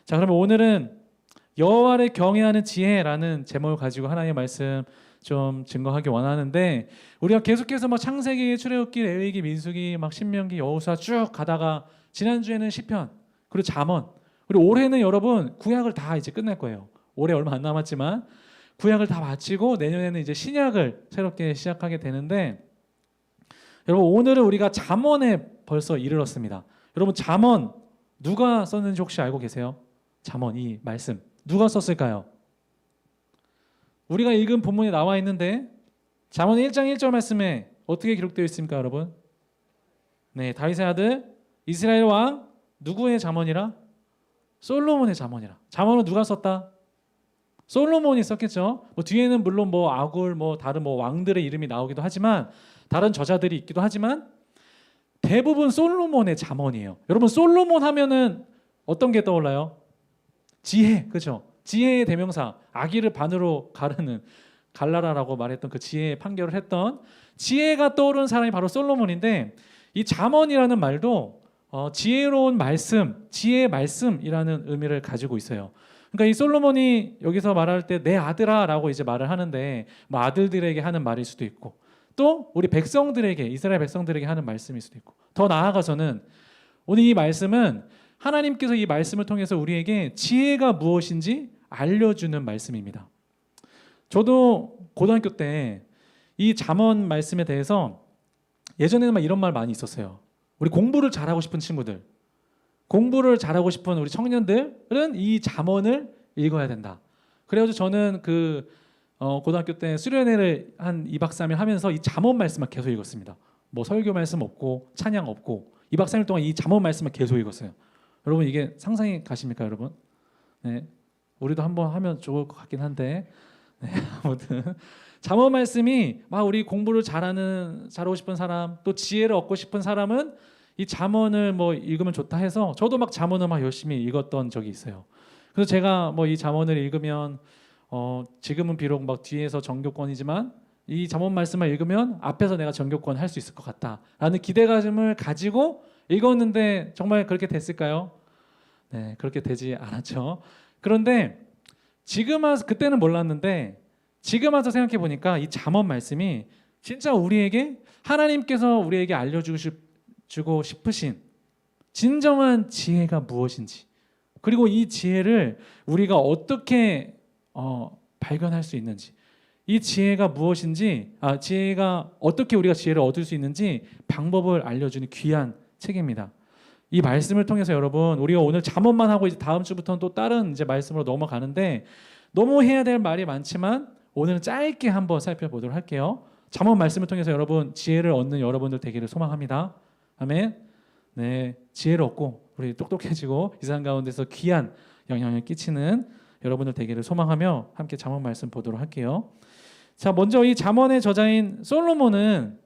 자, 그러면 오늘은 여호와를 경외하는 지혜라는 제목을 가지고 하나님의 말씀 좀 증거하기 원하는데, 우리가 계속해서 막 창세기, 출애굽기, 레위기, 민수기, 막 신명기, 여호수아 쭉 가다가 지난주에는 시편, 그리고 잠언, 그리고 올해는 여러분 구약을 다 이제 끝낼 거예요. 올해 얼마 안 남았지만 구약을 다 마치고 내년에는 이제 신약을 새롭게 시작하게 되는데, 여러분 오늘은 우리가 잠언에 벌써 이르렀습니다. 여러분 잠언 누가 썼는지 혹시 알고 계세요? 잠언 이 말씀 누가 썼을까요? 우리가 읽은 본문에 나와 있는데 잠언 1장 1절 말씀에 어떻게 기록되어 있습니까, 여러분? 네, 다윗의 아들 이스라엘 왕 누구의 잠언이라? 솔로몬의 잠언이라. 잠언은 누가 썼다? 솔로몬이 썼겠죠. 뭐 뒤에는 물론 뭐 아굴 뭐 다른 뭐 왕들의 이름이 나오기도 하지만, 다른 저자들이 있기도 하지만 대부분 솔로몬의 잠언이에요. 여러분 솔로몬 하면은 어떤 게 떠올라요? 지혜, 그렇죠? 지혜의 대명사, 아기를 반으로 가르는 갈라라라고 말했던 그 지혜의 판결을 했던 지혜가 떠오르는 사람이 바로 솔로몬인데, 이 잠언이라는 말도 지혜로운 말씀, 지혜의 말씀이라는 의미를 가지고 있어요. 그러니까 이 솔로몬이 여기서 말할 때 내 아들아라고 이제 말을 하는데, 뭐 아들들에게 하는 말일 수도 있고, 또 우리 백성들에게, 이스라엘 백성들에게 하는 말씀일 수도 있고, 더 나아가서는 오늘 이 말씀은 하나님께서 이 말씀을 통해서 우리에게 지혜가 무엇인지 알려주는 말씀입니다. 저도 고등학교 때 이 잠언 말씀에 대해서 예전에는 막 이런 말 많이 있었어요. 우리 공부를 잘하고 싶은 친구들, 공부를 잘하고 싶은 우리 청년들은 이 잠언을 읽어야 된다. 그래가지고 저는 고등학교 때 수련회를 한 2박 3일 하면서 이 잠언 말씀만 계속 읽었습니다. 뭐 설교 말씀 없고 찬양 없고 2박 3일 동안 이 잠언 말씀만 계속 읽었어요. 여러분 이게 상상이 가십니까, 여러분? 네, 우리도 한번 하면 좋을 것 같긴 한데, 네, 아무튼 잠언 말씀이 막 우리 공부를 잘하고 싶은 사람, 또 지혜를 얻고 싶은 사람은 이 잠언을 뭐 읽으면 좋다 해서 저도 막 잠언을 막 열심히 읽었던 적이 있어요. 그래서 제가 뭐 이 잠언을 읽으면 지금은 비록 막 뒤에서 정교권이지만 이 잠언 말씀을 읽으면 앞에서 내가 정교권 할 수 있을 것 같다라는 기대감을 가지고 읽었는데 정말 그렇게 됐을까요? 네, 그렇게 되지 않았죠. 그런데 지금 와서, 그때는 몰랐는데 지금 와서 생각해 보니까 이 잠언 말씀이 진짜 우리에게, 하나님께서 우리에게 알려주고 싶으신 진정한 지혜가 무엇인지, 그리고 이 지혜를 우리가 어떻게 발견할 수 있는지, 이 지혜가 무엇인지, 지혜가 어떻게 우리가 지혜를 얻을 수 있는지 방법을 알려주는 귀한 책입니다. 이 말씀을 통해서 여러분, 우리가 오늘 잠언만 하고 이제 다음 주부터는 또 다른 이제 말씀으로 넘어가는데, 너무 해야 될 말이 많지만 오늘은 짧게 한번 살펴보도록 할게요. 잠언 말씀을 통해서 여러분 지혜를 얻는 여러분들 되기를 소망합니다. 아멘. 네, 지혜를 얻고 우리 똑똑해지고 이 세상 가운데서 귀한 영향을 끼치는 여러분들 되기를 소망하며 함께 잠언 말씀 보도록 할게요. 자, 먼저 이 잠언의 저자인 솔로몬은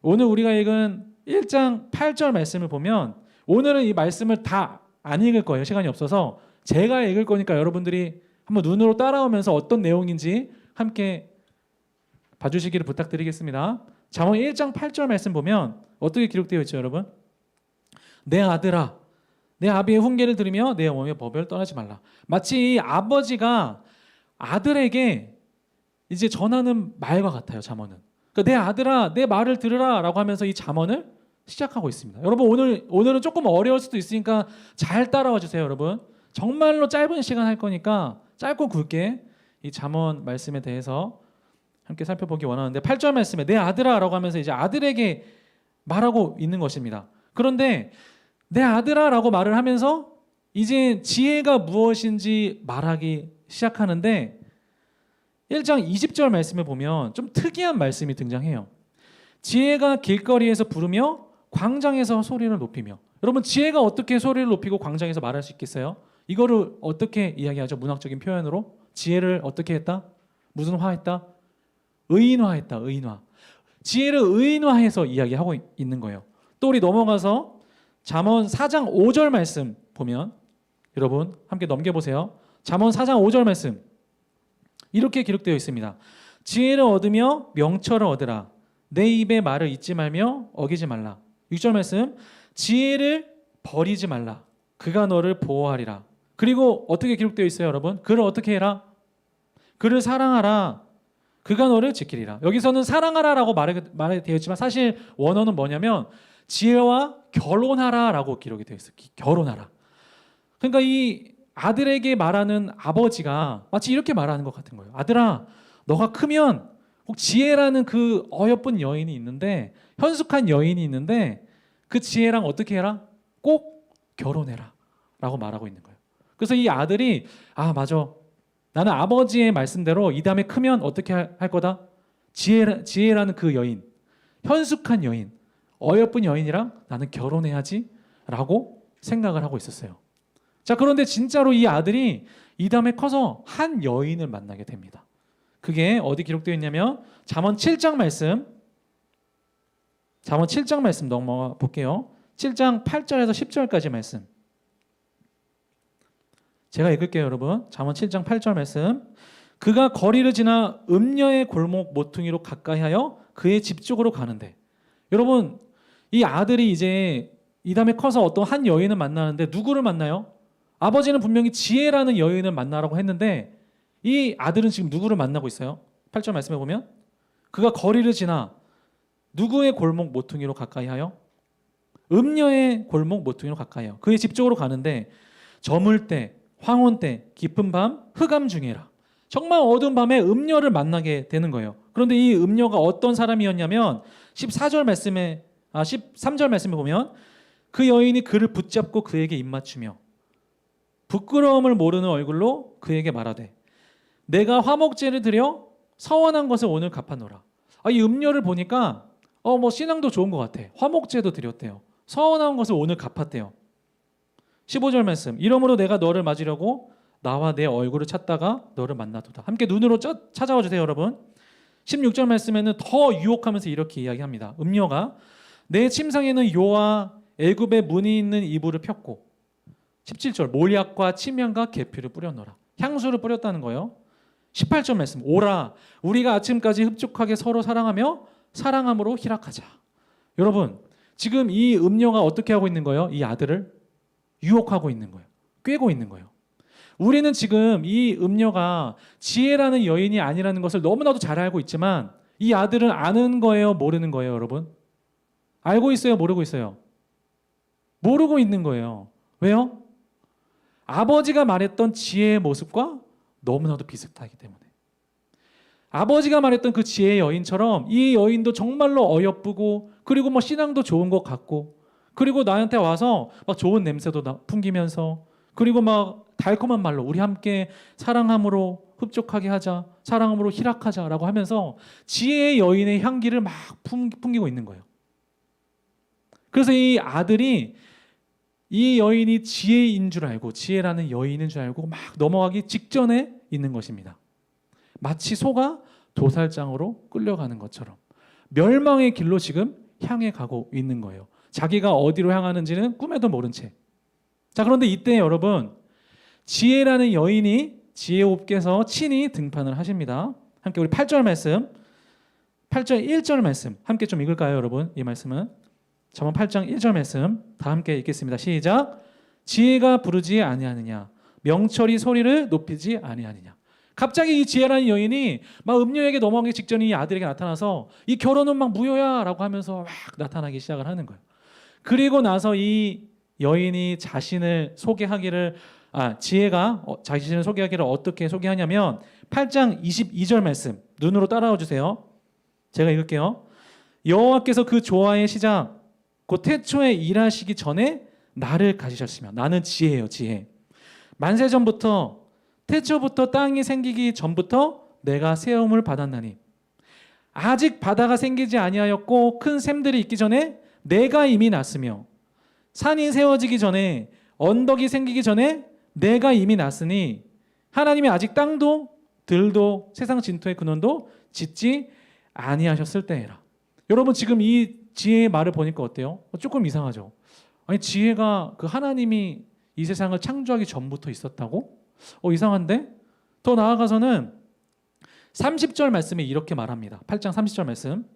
오늘 우리가 읽은 1장 8절 말씀을 보면, 오늘은 이 말씀을 다 안 읽을 거예요. 시간이 없어서 제가 읽을 거니까 여러분들이 한번 눈으로 따라오면서 어떤 내용인지 함께 봐주시기를 부탁드리겠습니다. 잠언 1장 8절 말씀 보면 어떻게 기록되어 있죠, 여러분? 내 아들아, 내 아비의 훈계를 들으며 내 어머니의 법을 떠나지 말라. 마치 아버지가 아들에게 이제 전하는 말과 같아요, 잠언은. 그러니까 내 아들아, 내 말을 들으라 라고 하면서 이 잠언을 시작하고 있습니다. 여러분 오늘은 조금 어려울 수도 있으니까 잘 따라와 주세요, 여러분. 정말로 짧은 시간 할 거니까 짧고 굵게 이 잠언 말씀에 대해서 함께 살펴보기 원하는데, 8절 말씀에 내 아들아 라고 하면서 이제 아들에게 말하고 있는 것입니다. 그런데 내 아들아 라고 말을 하면서 이제 지혜가 무엇인지 말하기 시작하는데, 1장 20절 말씀을 보면 좀 특이한 말씀이 등장해요. 지혜가 길거리에서 부르며 광장에서 소리를 높이며. 여러분 지혜가 어떻게 소리를 높이고 광장에서 말할 수 있겠어요? 이거를 어떻게 이야기하죠? 문학적인 표현으로 지혜를 어떻게 했다? 무슨 화했다? 의인화했다. 의인화. 지혜를 의인화해서 이야기하고 있는 거예요. 또 우리 넘어가서 잠언 4장 5절 말씀 보면, 여러분 함께 넘겨보세요. 잠언 4장 5절 말씀 이렇게 기록되어 있습니다. 지혜를 얻으며 명철을 얻으라. 내 입의 말을 잊지 말며 어기지 말라. 6절 말씀, 지혜를 버리지 말라. 그가 너를 보호하리라. 그리고 어떻게 기록되어 있어요, 여러분? 그를 어떻게 해라? 그를 사랑하라. 그가 너를 지키리라. 여기서는 사랑하라라고 말이 되어 있지만 사실 원어는 뭐냐면 지혜와 결혼하라라고 기록이 되어 있어요. 결혼하라. 그러니까 이 아들에게 말하는 아버지가 마치 이렇게 말하는 것 같은 거예요. 아들아, 너가 크면 꼭 지혜라는 그 어여쁜 여인이 있는데, 현숙한 여인이 있는데 그 지혜랑 어떻게 해라? 꼭 결혼해라 라고 말하고 있는 거예요. 그래서 이 아들이 맞아, 나는 아버지의 말씀대로 이 다음에 크면 어떻게 할 거다? 지혜라는 그 여인, 현숙한 여인, 어여쁜 여인이랑 나는 결혼해야지 라고 생각을 하고 있었어요. 자, 그런데 진짜로 이 아들이 이 다음에 커서 한 여인을 만나게 됩니다. 그게 어디 기록되어 있냐면 잠언 7장 말씀, 잠언 7장 말씀 넘어가 볼게요. 7장 8절에서 10절까지 말씀 제가 읽을게요, 여러분. 잠언 7장 8절 말씀. 그가 거리를 지나 음녀의 골목 모퉁이로 가까이하여 그의 집 쪽으로 가는데, 여러분, 이 아들이 이제 이 다음에 커서 어떤 한 여인을 만나는데 누구를 만나요? 아버지는 분명히 지혜라는 여인을 만나라고 했는데 이 아들은 지금 누구를 만나고 있어요? 8절 말씀해 보면 그가 거리를 지나 누구의 골목 모퉁이로 가까이하여? 음녀의 골목 모퉁이로 가까이하여 그의 집 쪽으로 가는데 저물 때, 황혼 때, 깊은 밤, 흑암 중에라. 정말 어두운 밤에 음녀를 만나게 되는 거예요. 그런데 이 음녀가 어떤 사람이었냐면 13절 말씀에 보면 그 여인이 그를 붙잡고 그에게 입맞추며 부끄러움을 모르는 얼굴로 그에게 말하되 내가 화목제를 드려 서원한 것을 오늘 갚아노라. 이 음녀를 보니까 신앙도 좋은 것 같아. 화목제도 드렸대요. 서원한 것을 오늘 갚았대요. 15절 말씀. 이러므로 내가 너를 맞으려고 나와 내 얼굴을 찾다가 너를 만나도다. 함께 눈으로 찾아와 주세요, 여러분. 16절 말씀에는 더 유혹하면서 이렇게 이야기합니다. 음녀가 내 침상에는 요와 애굽의 무늬 있는 이불을 폈고 17절 몰약과 침향과 계피를 뿌려놓으라. 향수를 뿌렸다는 거예요. 18절 말씀. 오라 우리가 아침까지 흡족하게 서로 사랑하며 사랑함으로 희락하자. 여러분, 지금 이 음녀가 어떻게 하고 있는 거예요? 이 아들을 유혹하고 있는 거예요. 꿰고 있는 거예요. 우리는 지금 이 음녀가 지혜라는 여인이 아니라는 것을 너무나도 잘 알고 있지만 이 아들은 아는 거예요, 모르는 거예요, 여러분? 알고 있어요, 모르고 있어요? 모르고 있는 거예요. 왜요? 아버지가 말했던 지혜의 모습과 너무나도 비슷하기 때문에. 아버지가 말했던 그 지혜의 여인처럼 이 여인도 정말로 어여쁘고 그리고 신앙도 좋은 것 같고 그리고 나한테 와서 막 좋은 냄새도 풍기면서 그리고 막 달콤한 말로 우리 함께 사랑함으로 흡족하게 하자, 사랑함으로 희락하자라고 하면서 지혜의 여인의 향기를 막 풍기고 있는 거예요. 그래서 이 아들이 이 여인이 지혜인 줄 알고 지혜라는 여인인 줄 알고 막 넘어가기 직전에 있는 것입니다. 마치 소가 도살장으로 끌려가는 것처럼 멸망의 길로 지금 향해 가고 있는 거예요. 자기가 어디로 향하는지는 꿈에도 모른 채. 자, 그런데 이때 여러분, 지혜라는 여인이 지혜옵께서 친히 등판을 하십니다. 함께 우리 8절 말씀, 8절 1절 말씀 함께 좀 읽을까요, 여러분? 이 말씀은 잠언 8장 1절 말씀 다 함께 읽겠습니다. 시작. 지혜가 부르지 아니하느냐, 명철이 소리를 높이지 아니하느냐. 갑자기 이 지혜라는 여인이 막 음녀에게 넘어가기 직전에 이 아들에게 나타나서 이 결혼은 막 무효야라고 하면서 막 나타나기 시작을 하는 거예요. 그리고 나서 이 여인이 자신을 소개하기를 지혜가 자신을 소개하기를 어떻게 소개하냐면 8장 22절 말씀 눈으로 따라와 주세요. 제가 읽을게요. 여호와께서 그 조화의 시작 곧 태초에 일하시기 전에 나를 가지셨으며 나는 지혜예요, 지혜. 만세전부터 태초부터 땅이 생기기 전부터 내가 세움을 받았나니 아직 바다가 생기지 아니하였고 큰 샘들이 있기 전에 내가 이미 났으며 산이 세워지기 전에 언덕이 생기기 전에 내가 이미 났으니 하나님이 아직 땅도 들도 세상 진토의 근원도 짓지 아니하셨을 때에라. 여러분, 지금 이 지혜의 말을 보니까 어때요? 조금 이상하죠? 아니, 지혜가 그 하나님이 이 세상을 창조하기 전부터 있었다고? 이상한데? 더 나아가서는 30절 말씀에 이렇게 말합니다. 8장 30절 말씀.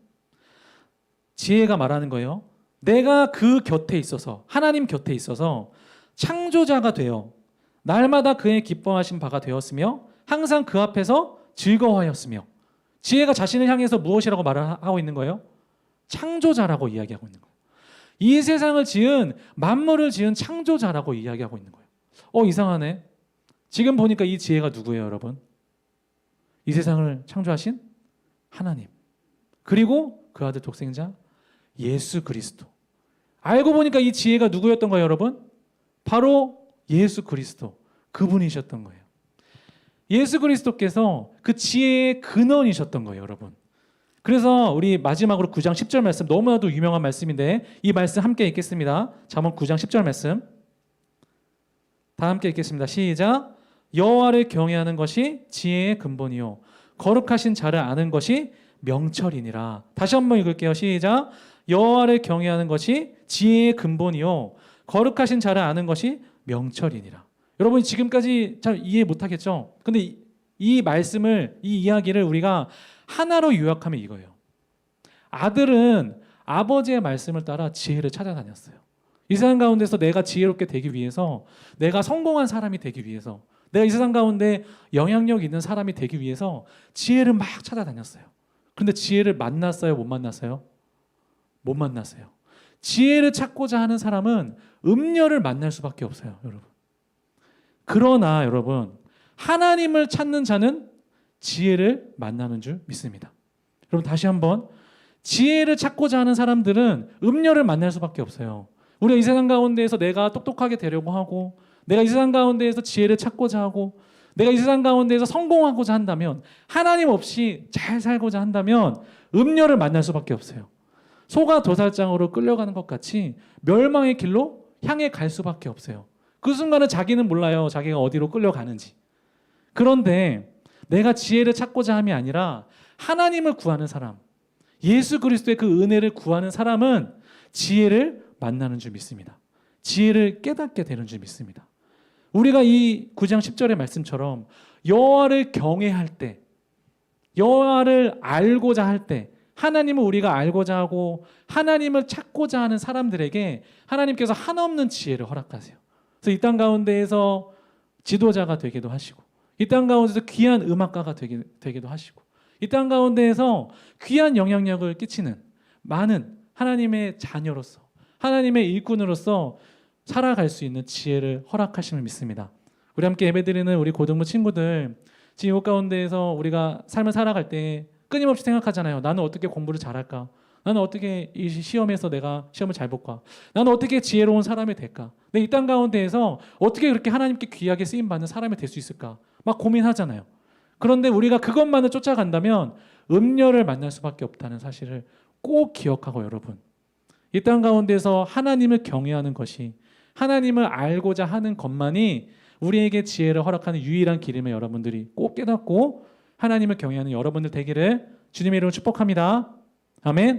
지혜가 말하는 거예요. 내가 그 곁에 있어서, 하나님 곁에 있어서 창조자가 되어 날마다 그의 기뻐하신 바가 되었으며 항상 그 앞에서 즐거워하였으며. 지혜가 자신을 향해서 무엇이라고 말을 하고 있는 거예요? 창조자라고 이야기하고 있는 거예요. 이 세상을 지은, 만물을 지은 창조자라고 이야기하고 있는 거예요. 이상하네. 지금 보니까 이 지혜가 누구예요, 여러분? 이 세상을 창조하신 하나님, 그리고 그 아들 독생자 예수 그리스도. 알고 보니까 이 지혜가 누구였던 거예요, 여러분? 바로 예수 그리스도, 그분이셨던 거예요. 예수 그리스도께서 그 지혜의 근원이셨던 거예요, 여러분. 그래서 우리 마지막으로 9장 10절 말씀, 너무나도 유명한 말씀인데 이 말씀 함께 읽겠습니다. 잠언 9장 10절 말씀 다 함께 읽겠습니다. 시작. 여호와를 경외하는 것이 지혜의 근본이요 거룩하신 자를 아는 것이 명철이니라. 다시 한번 읽을게요. 시작. 여호와를 경외하는 것이 지혜의 근본이요 거룩하신 자를 아는 것이 명철이니라. 여러분 지금까지 잘 이해 못하겠죠? 근데 이 말씀을, 이 이야기를 우리가 하나로 요약하면 이거예요. 아들은 아버지의 말씀을 따라 지혜를 찾아다녔어요. 이 세상 가운데서 내가 지혜롭게 되기 위해서, 내가 성공한 사람이 되기 위해서, 내가 이 세상 가운데 영향력 있는 사람이 되기 위해서 지혜를 막 찾아다녔어요. 그런데 지혜를 만났어요? 못 만났어요? 못 만났어요. 지혜를 찾고자 하는 사람은 음녀를 만날 수밖에 없어요, 여러분. 그러나 여러분, 하나님을 찾는 자는 지혜를 만나는 줄 믿습니다. 여러분 다시 한번, 지혜를 찾고자 하는 사람들은 음녀를 만날 수밖에 없어요. 우리가 이 세상 가운데에서 내가 똑똑하게 되려고 하고, 내가 이 세상 가운데에서 지혜를 찾고자 하고, 내가 이 세상 가운데에서 성공하고자 한다면, 하나님 없이 잘 살고자 한다면 음녀를 만날 수밖에 없어요. 소가 도살장으로 끌려가는 것 같이 멸망의 길로 향해 갈 수밖에 없어요. 그 순간은 자기는 몰라요, 자기가 어디로 끌려가는지. 그런데 내가 지혜를 찾고자 함이 아니라 하나님을 구하는 사람, 예수 그리스도의 그 은혜를 구하는 사람은 지혜를 만나는 줄 믿습니다. 지혜를 깨닫게 되는 줄 믿습니다. 우리가 이 9장 10절의 말씀처럼 여호와를 경외할 때, 여호와를 알고자 할 때, 하나님을 우리가 알고자 하고 하나님을 찾고자 하는 사람들에게 하나님께서 한없는 지혜를 허락하세요. 그래서 이 땅 가운데에서 지도자가 되기도 하시고, 이 땅 가운데서 귀한 음악가가 되기도 하시고, 이 땅 가운데에서 귀한 영향력을 끼치는 많은 하나님의 자녀로서, 하나님의 일꾼으로서 살아갈 수 있는 지혜를 허락하심을 믿습니다. 우리 함께 예배드리는 우리 고등부 친구들, 지금 이곳 가운데에서 우리가 삶을 살아갈 때 끊임없이 생각하잖아요. 나는 어떻게 공부를 잘할까? 나는 어떻게 이 시험에서 내가 시험을 잘 볼까? 나는 어떻게 지혜로운 사람이 될까? 내 이 땅 가운데에서 어떻게 그렇게 하나님께 귀하게 쓰임받는 사람이 될 수 있을까? 막 고민하잖아요. 그런데 우리가 그것만을 쫓아간다면 음녀를 만날 수밖에 없다는 사실을 꼭 기억하고, 여러분, 이 땅 가운데서 하나님을 경외하는 것이, 하나님을 알고자 하는 것만이 우리에게 지혜를 허락하는 유일한 길임을 여러분들이 꼭 깨닫고 하나님을 경외하는 여러분들 되기를 주님의 이름으로 축복합니다. 아멘.